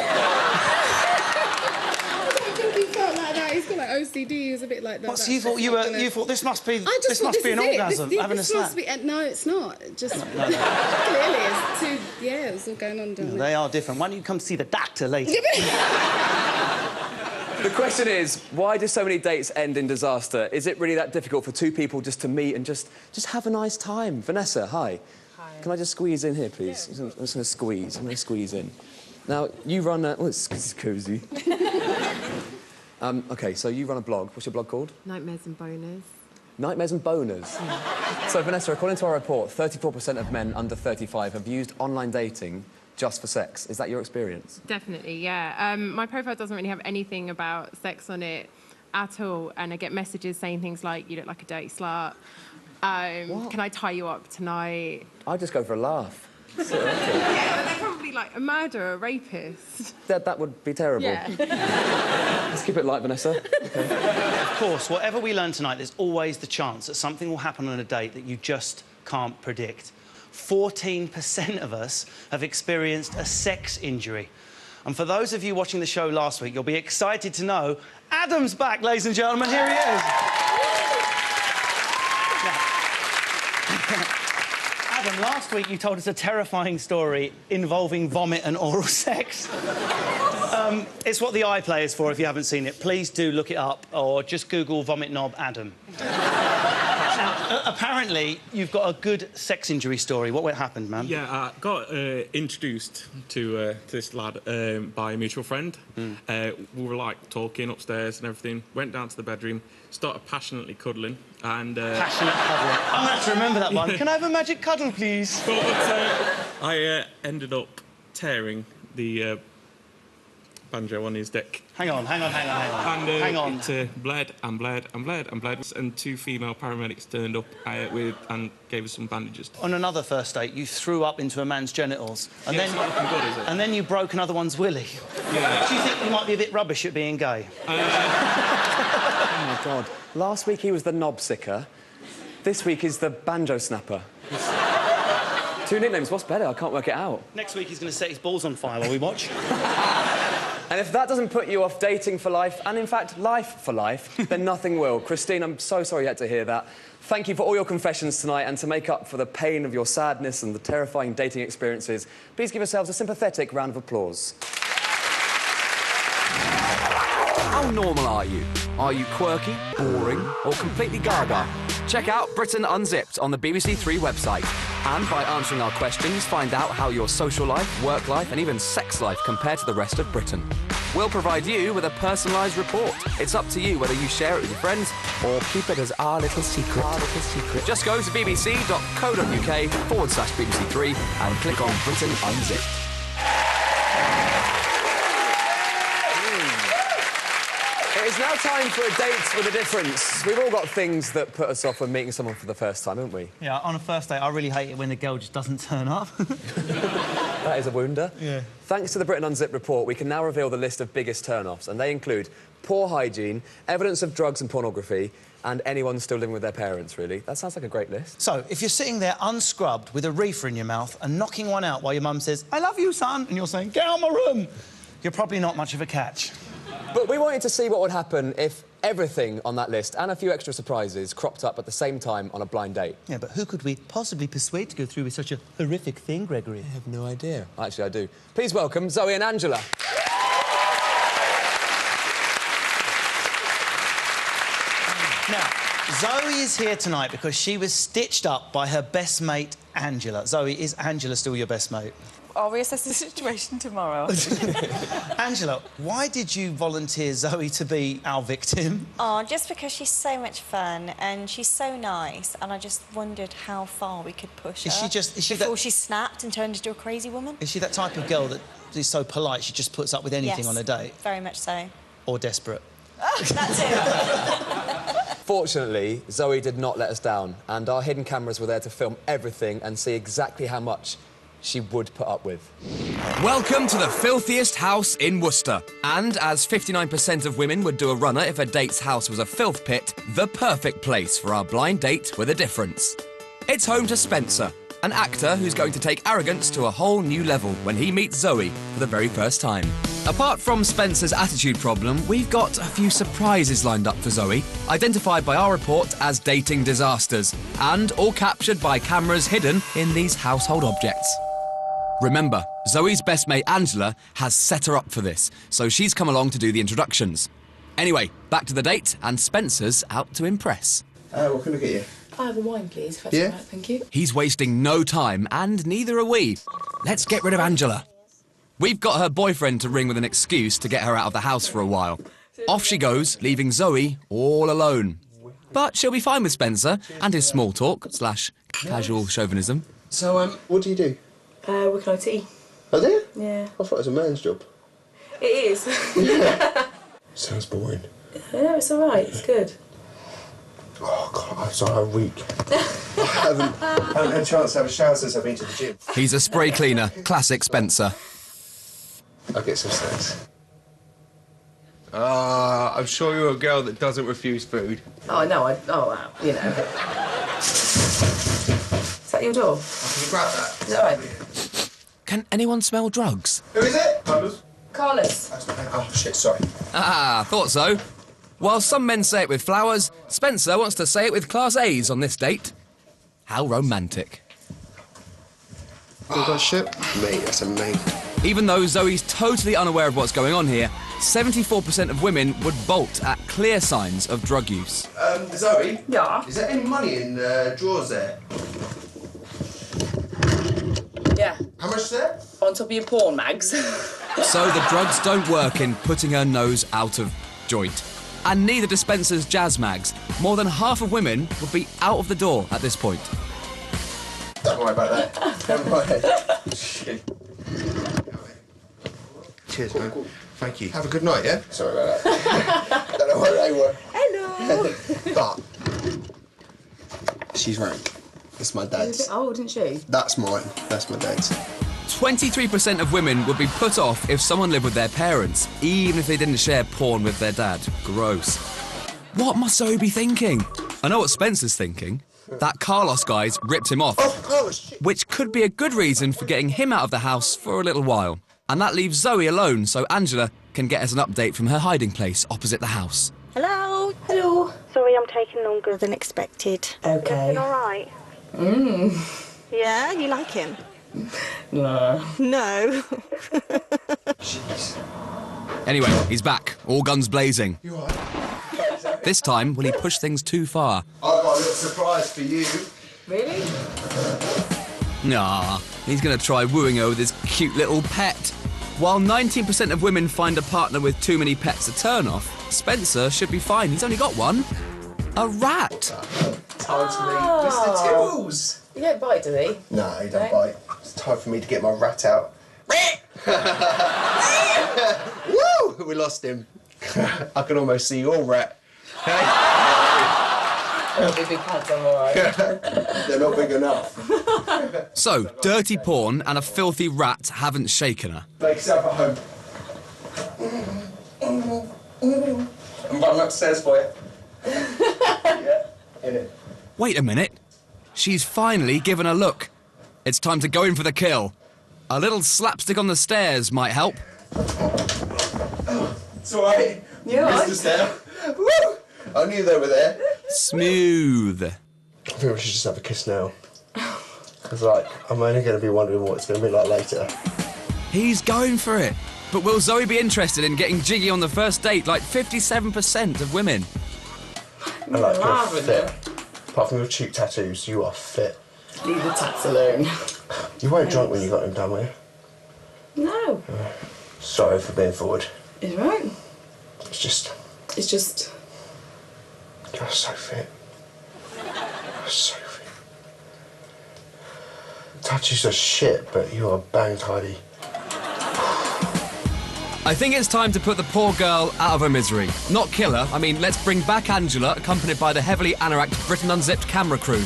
I don't think he felt like that. He's got like OCD. He was a bit like that. What, so you thought this must be an orgasm, having a snack? No, it's not. Just No. clearly, it's too. Yeah, it's all going on down there. They are different. Why don't you come see the doctor later? The question is, why do so many dates end in disaster? Is it really that difficult for two people just to meet and just have a nice time? Vanessa, hi. Hi. Can I just squeeze in here, please? Yeah. I'm just going to squeeze. I'm going to squeeze in. Now, you run a... Oh, it's cosy. OK, so you run a blog. What's your blog called? Nightmares and Boners. Nightmares and Boners. So, Vanessa, according to our report, 34% of men under 35 have used online dating just for sex. Is that your experience? Definitely, yeah. My profile doesn't really have anything about sex on it at all, and I get messages saying things like, you look like a dirty slut. Can I tie you up tonight? I'd just go for a laugh. Yeah, but they're probably like a murderer, a rapist. That would be terrible. Yeah. Let's keep it light, Vanessa. Okay. Of course, whatever we learn tonight, there's always the chance that something will happen on a date that you just can't predict. 14% of us have experienced a sex injury. And for those of you watching the show last week, you'll be excited to know Adam's back, ladies and gentlemen. Here he is. Adam, last week you told us a terrifying story involving vomit and oral sex. It's what the iPlayer is for if you haven't seen it. Please do look it up or just Google vomit knob Adam. Now, apparently, you've got a good sex injury story. What happened, man? Yeah, I got introduced to this lad by a mutual friend. We were, like, talking upstairs and everything. Went down to the bedroom, started passionately cuddling, and... Passionate cuddling. I'm going to have to remember that one. Can I have a magic cuddle, please? But I ended up tearing the banjo on his deck. Hang on. And Hang on. it bled and bled and bled and bled. And 2 female paramedics turned up and gave us some bandages. On another first date, you threw up into a man's genitals. And Yeah, then, it's not looking good, is it? And then you broke another one's willy. Yeah. Do you think you might be a bit rubbish at being gay? Oh, my God. Last week he was the knob sicker. This week he's the banjo snapper. 2 nicknames, what's better? I can't work it out. Next week he's going to set his balls on fire while we watch. And if that doesn't put you off dating for life, and in fact, life for life, then nothing will. Christine, I'm so sorry you had to hear that. Thank you for all your confessions tonight, and to make up for the pain of your sadness and the terrifying dating experiences, please give yourselves a sympathetic round of applause. How normal are you? Are you quirky, boring, or completely gaga? Check out Britain Unzipped on the BBC Three website. And by answering our questions, find out how your social life, work life, and even sex life compare to the rest of Britain. We'll provide you with a personalised report. It's up to you whether you share it with your friends or keep it as our little secret. Just go to bbc.co.uk/BBC3 and click on Britain Unzipped. It's now time for a date with a difference. We've all got things that put us off when meeting someone for the first time, haven't we? Yeah, on a first date, I really hate it when the girl just doesn't turn up. That is a wounder. Yeah. Thanks to the Britain Unzipped report, we can now reveal the list of biggest turn-offs, and they include poor hygiene, evidence of drugs and pornography, and anyone still living with their parents, really. That sounds like a great list. So, if you're sitting there unscrubbed with a reefer in your mouth and knocking one out while your mum says, "I love you, son," and you're saying, "Get out of my room," you're probably not much of a catch. But we wanted to see what would happen if everything on that list and a few extra surprises cropped up at the same time on a blind date. Yeah, but who could we possibly persuade to go through with such a horrific thing, Gregory? I have no idea. Actually, I do. Please welcome Zoe and Angela. Now, Zoe is here tonight because she was stitched up by her best mate, Angela. Zoe, is Angela still your best mate? I'll reassess the situation tomorrow. Angela, why did you volunteer Zoe to be our victim? Oh, just because she's so much fun and she's so nice, and I just wondered how far we could push her. Before she snapped and turned into a crazy woman? Is she that type of girl that is so polite she just puts up with anything on a date? Very much so. Or desperate? That's it. Fortunately, Zoe did not let us down, and our hidden cameras were there to film everything and see exactly how much she would put up with. Welcome to the filthiest house in Worcester. And as 59% of women would do a runner if a date's house was a filth pit, the perfect place for our blind date with a difference. It's home to Spencer, an actor who's going to take arrogance to a whole new level when he meets Zoe for the very first time. Apart from Spencer's attitude problem, we've got a few surprises lined up for Zoe, identified by our report as dating disasters, and all captured by cameras hidden in these household objects. Remember, Zoe's best mate Angela has set her up for this, so she's come along to do the introductions. Anyway, back to the date, and Spencer's out to impress. What can I get you? I have a wine, please, if that's Yeah? all right, thank you. He's wasting no time, and neither are we. Let's get rid of Angela. We've got her boyfriend to ring with an excuse to get her out of the house for a while. Off she goes, leaving Zoe all alone. But she'll be fine with Spencer and his small talk / casual chauvinism. So, what do you do? Working IT. Oh, there? Yeah. I thought it was a man's job. It is. Sounds boring. No, it's all right, it's good. Oh, God, I'm sorry, I'm weak. I haven't had a chance to have a shower since I've been to the gym. He's a spray cleaner, classic Spencer. I'll get some snacks. I'm sure you're a girl that doesn't refuse food. Oh, no, you know. Is that your door? Can you grab that? Is that right? Can anyone smell drugs? Who is it? Carlos. Oh, shit, sorry. Ah, thought so. While some men say it with flowers, Spencer wants to say it with class A's on this date. How romantic. Oh, that shit? Mate, that's a mate. Even though Zoe's totally unaware of what's going on here, 74% of women would bolt at clear signs of drug use. Zoe? Yeah? Is there any money in the drawers there? Yeah. How much is there? On top of your porn mags. So the drugs don't work in putting her nose out of joint. And neither do Spencer's jazz mags. More than half of women would be out of the door at this point. Don't worry about that. Don't worry. Shit. Cheers, man. Thank you. Have a good night, yeah? Sorry about that. Don't know where they were. Hello. But she's rank. It's my dad's. She's a bit old, isn't she? That's mine. That's my dad's. 23% of women would be put off if someone lived with their parents, even if they didn't share porn with their dad. Gross. What must Zoe be thinking? I know what Spencer's thinking. That Carlos guy's ripped him off. Oh, Carlos, shit. Which could be a good reason for getting him out of the house for a little while. And that leaves Zoe alone so Angela can get us an update from her hiding place opposite the house. Hello. Hello. Sorry, I'm taking longer than expected. Okay. Everything all right? Yeah, you like him? No. No. Jeez. Anyway, he's back, all guns blazing. You all right? This time, will he push things too far? I've got a little surprise for you. Really? Nah, he's going to try wooing her with his cute little pet. While 19% of women find a partner with too many pets a turn-off, Spencer should be fine. He's only got one. A rat. Time for me. Mr. Tibbles. You don't bite, do he? No, he don't bite. It's time for me to get my rat out. Woo! We lost him. I can almost see your rat. Big pads, I'm all right. They're not big enough. So, dirty porn and a filthy rat haven't shaken her. Make yourself at home. I'm running upstairs for you. Yeah, in it. Wait a minute. She's finally given a look. It's time to go in for the kill. A little slapstick on the stairs might help. It's all right. You all right? Mr. Stair. Woo! I knew they were there. Smooth. I think we should just have a kiss now. Because, like, I'm only going to be wondering what it's going to be like later. He's going for it. But will Zoe be interested in getting jiggy on the first date like 57% of women? I like you're fit. Apart from your cheek tattoos, you are fit. Leave the tats alone. You weren't drunk when you got him done, were you? No. Sorry for being forward. It's right. It's just... You're so fit. You're so fit. Tattoos are shit, but you are bang tidy. I think it's time to put the poor girl out of her misery. Not kill her. I mean, let's bring back Angela, accompanied by the heavily anoraked Britain Unzipped camera crew.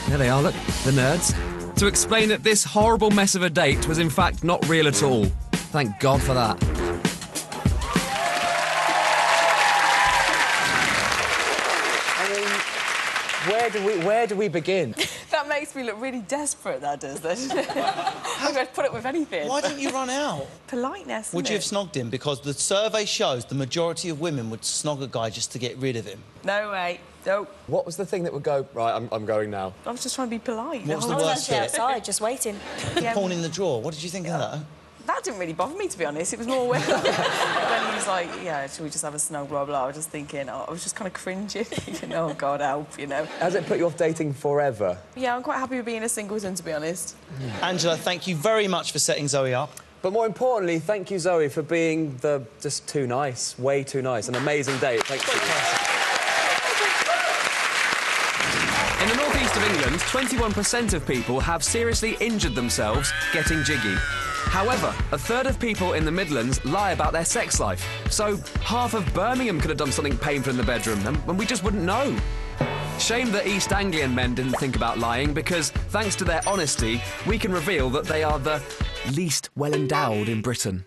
There they are, look, the nerds. To explain that this horrible mess of a date was in fact not real at all. Thank God for that. Where do we begin? That makes me look really desperate, that does, doesn't it? I'd put up with anything. Why didn't you run out? Politeness, Would you have snogged him? Because the survey shows the majority of women would snog a guy just to get rid of him. No way. No. What was the thing that would go, right, I'm going now? I was just trying to be polite. What was the I was worst actually bit? outside, just waiting. Yeah. Porn in the drawer. What did you think of that? That didn't really bother me, to be honest. It was more when he was like, yeah, should we just have a snog, blah, blah. I was just thinking, I was just kind of cringing, thinking, oh, God, help, you know. Has it put you off dating forever? Yeah, I'm quite happy with being a singleton, to be honest. Angela, thank you very much for setting Zoe up. But more importantly, thank you, Zoe, for being just too nice, way too nice. An amazing date. Thank you. In the northeast of England, 21% of people have seriously injured themselves getting jiggy. However, a third of people in the Midlands lie about their sex life. So half of Birmingham could have done something painful in the bedroom, and we just wouldn't know. Shame that East Anglian men didn't think about lying, because thanks to their honesty, we can reveal that they are the least well-endowed in Britain.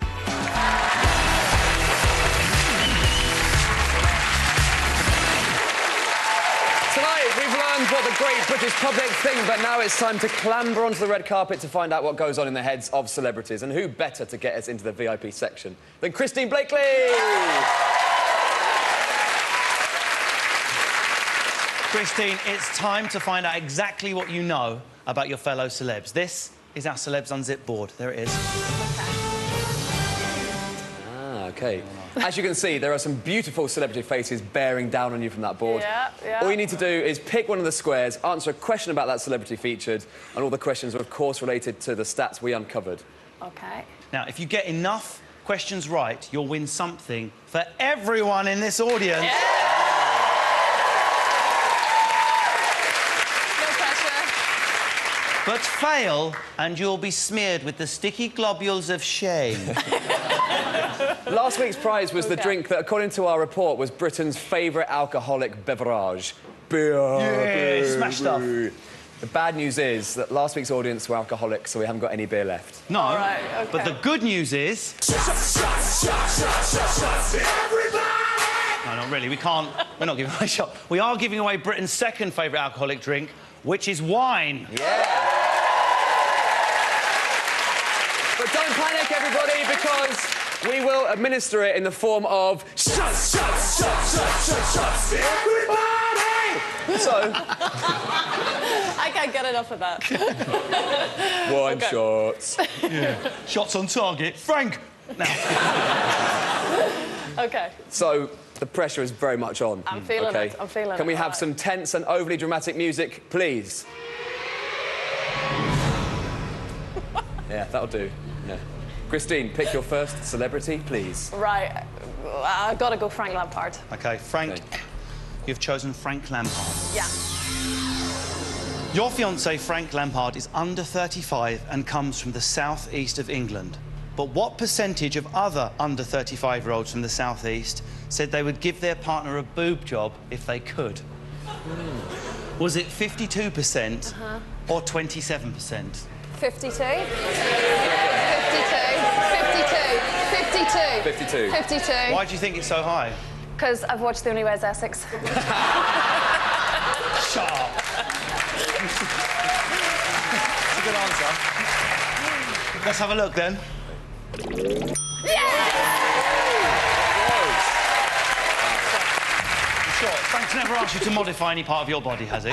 What the great British public think, but now it's time to clamber onto the red carpet to find out what goes on in the heads of celebrities. And who better to get us into the VIP section than Christine Blakely? Christine, it's time to find out exactly what you know about your fellow celebs. This is our Celebs Unzipped board. There it is. Ah, OK. As you can see, there are some beautiful celebrity faces bearing down on you from that board. Yeah. All you need to do is pick one of the squares, answer a question about that celebrity featured, and all the questions are, of course, related to the stats we uncovered. OK. Now, if you get enough questions right, you'll win something for everyone in this audience. Yeah. No pressure. But fail, and you'll be smeared with the sticky globules of shame. Last week's prize was the drink that, according to our report, was Britain's favourite alcoholic beverage. Beer. Yeah, smash stuff. The bad news is that last week's audience were alcoholics, so we haven't got any beer left. No, but the good news is... No, not really. We can't... We're not giving away a shot. We are giving away Britain's second favourite alcoholic drink, which is wine. Yeah. But don't panic, everybody, because we will administer it in the form of... Shots, everybody! So... I can't get enough of that. Wine shots. Yeah. Shots on target. Frank! Now. OK. So, the pressure is very much on. I'm feeling it. I'm feeling it. Can we have some tense and overly dramatic music, please? Yeah, that'll do. Yeah. Christine, pick your first celebrity, please. Right. I've got to go Frank Lampard. OK, Frank, you've chosen Frank Lampard. Yeah. Your fiancé, Frank Lampard, is under 35 and comes from the south-east of England. But what percentage of other under 35-year-olds from the south-east said they would give their partner a boob job if they could? Was it 52% or 27%? 52? 52. 52. 52. 52. Why do you think it's so high? Because I've watched The Only Way is Essex. Shut up. That's a good answer. Let's have a look, then. Sure, Frank's never asked you to modify any part of your body, has he?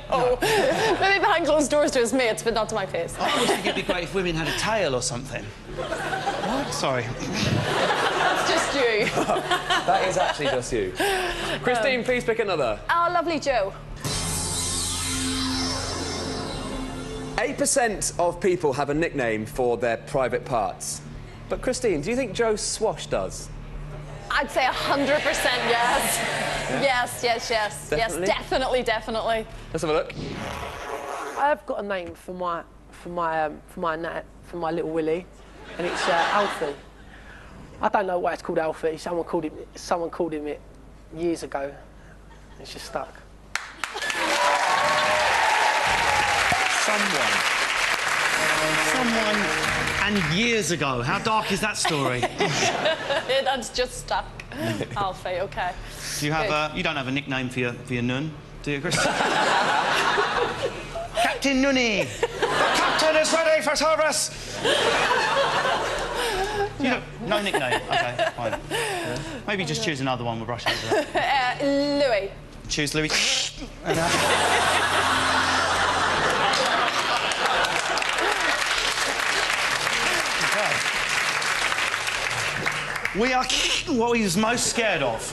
No. Maybe behind closed doors to his mates, but not to my face. I always think it'd be great if women had a tail or something. What? Sorry. That's just you. That is actually just you. Christine, please pick another. Oh, lovely Joe. 8% of people have a nickname for their private parts. But, Christine, do you think Joe Swash does? I'd say 100% yes. Yes, yes, yes. Definitely? Yes, definitely. Let's have a look. I've got a name for my little Willie, and it's Alfie. I don't know why it's called Alfie. Someone called him it years ago. It's just stuck. Someone and years ago. How dark is that story? That's just stuck. Alfie, OK. Do you have you don't have a nickname for your nun, do you, Chris? Captain Nunny! The captain is ready for service! No nickname? OK, fine. Maybe just choose another one, we'll brush over that. Louis. Choose Louis. We are what he was most scared of.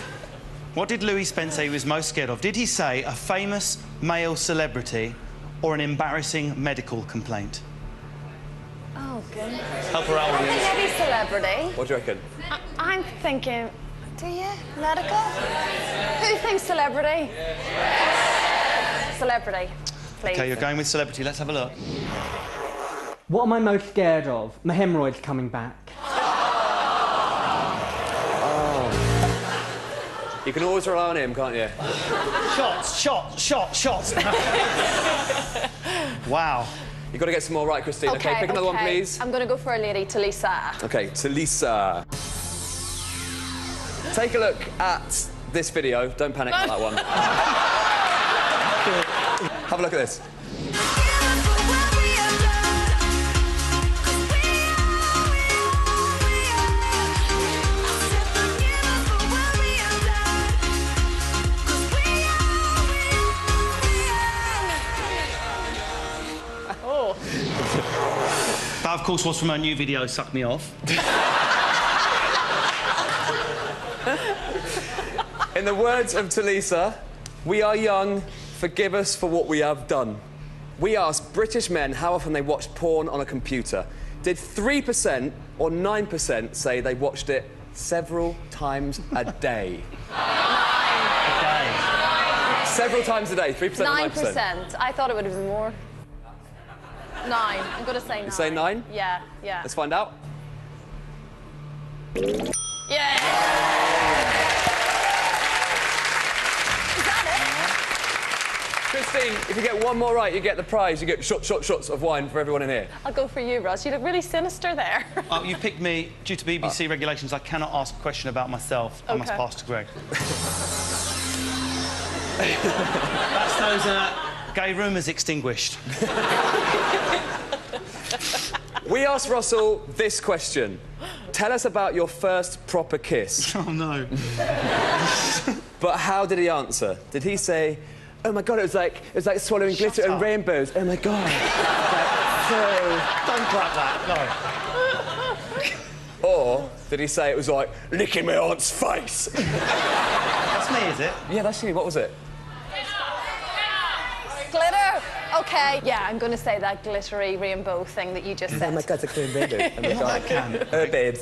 What did Louis Spence say he was most scared of? Did he say a famous male celebrity or an embarrassing medical complaint? Oh, goodness. Help her out with this. Maybe celebrity. What do you reckon? I'm thinking, do you? Medical? Who thinks celebrity? Celebrity, please. OK, you're going with celebrity. Let's have a look. What am I most scared of? My hemorrhoids coming back. You can always rely on him, can't you? Shots. Wow. You've got to get some more right, Christine. OK, pick another one, please. I'm going to go for a lady, Talisa. OK, Talisa. Take a look at this video. Don't panic on that one. Have a look at this. That, of course, was from her new video, Suck Me Off. In the words of Talisa, we are young, forgive us for what we have done. We asked British men how often they watched porn on a computer. Did 3% or 9% say they watched it several times a day? Several times a day, 3% or 9%? 9%. I thought it would have been more. 9. I'm going to say 9. You say 9? Yeah, yeah. Let's find out. Yeah! Christine, if you get one more right, you get the prize. You get shots of wine for everyone in here. I'll go for you, Ross. You look really sinister there. Oh, you picked me due to BBC regulations. I cannot ask a question about myself. I must pass to Greg. That's those gay rumours extinguished. We asked Russell this question. Tell us about your first proper kiss. Oh, no. But how did he answer? Did he say, oh, my God, it was like swallowing glitter and rainbows. Oh, my God. Don't clap that, no. Or did he say it was like licking my aunt's face? That's me, is it? Yeah, that's you. What was it? Glitter! OK, yeah, I'm going to say that glittery rainbow thing that you just said. Oh, my God, it's a clean rainbow. Oh, my God. Babes,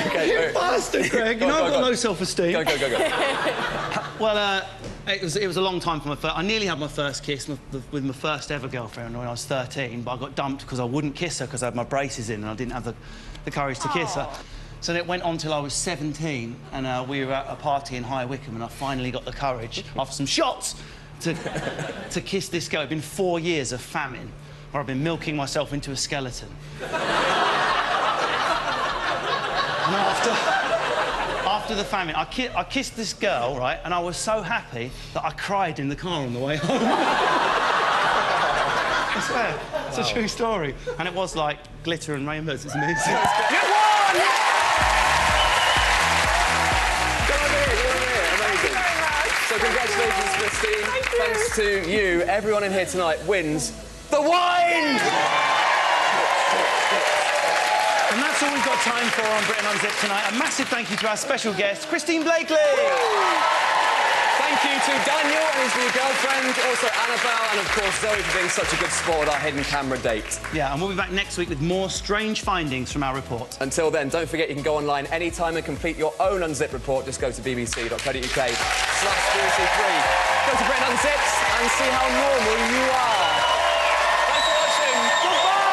Okay, you bastard, Greg. You know I've got no self-esteem. Go. Well, it was a long time for my first... I nearly had my first kiss with my first ever girlfriend when I was 13, but I got dumped because I wouldn't kiss her because I had my braces in and I didn't have the courage to kiss her. So it went on till I was 17, and we were at a party in High Wycombe, and I finally got the courage, after some shots, to kiss this girl. It'd been 4 years of famine, where I've been milking myself into a skeleton. And after the famine, I kissed this girl, right, and I was so happy that I cried in the car on the way home. I swear, it's a true story. And it was like glitter and rainbows. It's amazing. You won! Go over here. Amazing. So congratulations, Christine. Thanks to you, everyone in here tonight wins the wine! And that's all we've got time for on Britain Unzipped tonight. A massive thank you to our special guest, Christine Blakely. Thank you to Daniel and his new girlfriend, also Annabelle, and of course Zoe for being such a good sport at our hidden camera date. Yeah, and we'll be back next week with more strange findings from our report. Until then, don't forget you can go online anytime and complete your own Unzipped report. Just go to bbc.co.uk/BBC3. Go to Britain Unzipped and see how normal you are. Thanks for watching. Goodbye!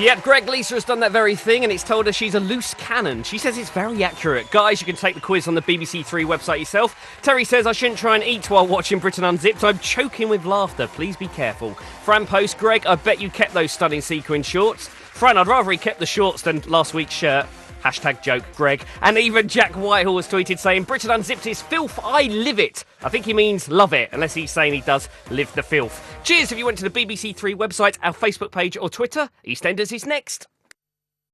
Yep, Greg Lisa has done that very thing and it's told her she's a loose cannon. She says it's very accurate. Guys, you can take the quiz on the BBC Three website yourself. Terry says I shouldn't try and eat while watching Britain Unzipped. I'm choking with laughter. Please be careful. Fran post, Greg, I bet you kept those stunning sequin shorts. Fran, I'd rather he kept the shorts than last week's shirt. Hashtag joke, Greg. And even Jack Whitehall has tweeted saying, Britain Unzipped is filth, I live it. I think he means love it, unless he's saying he does live the filth. Cheers if you went to the BBC Three website, our Facebook page or Twitter. EastEnders is next.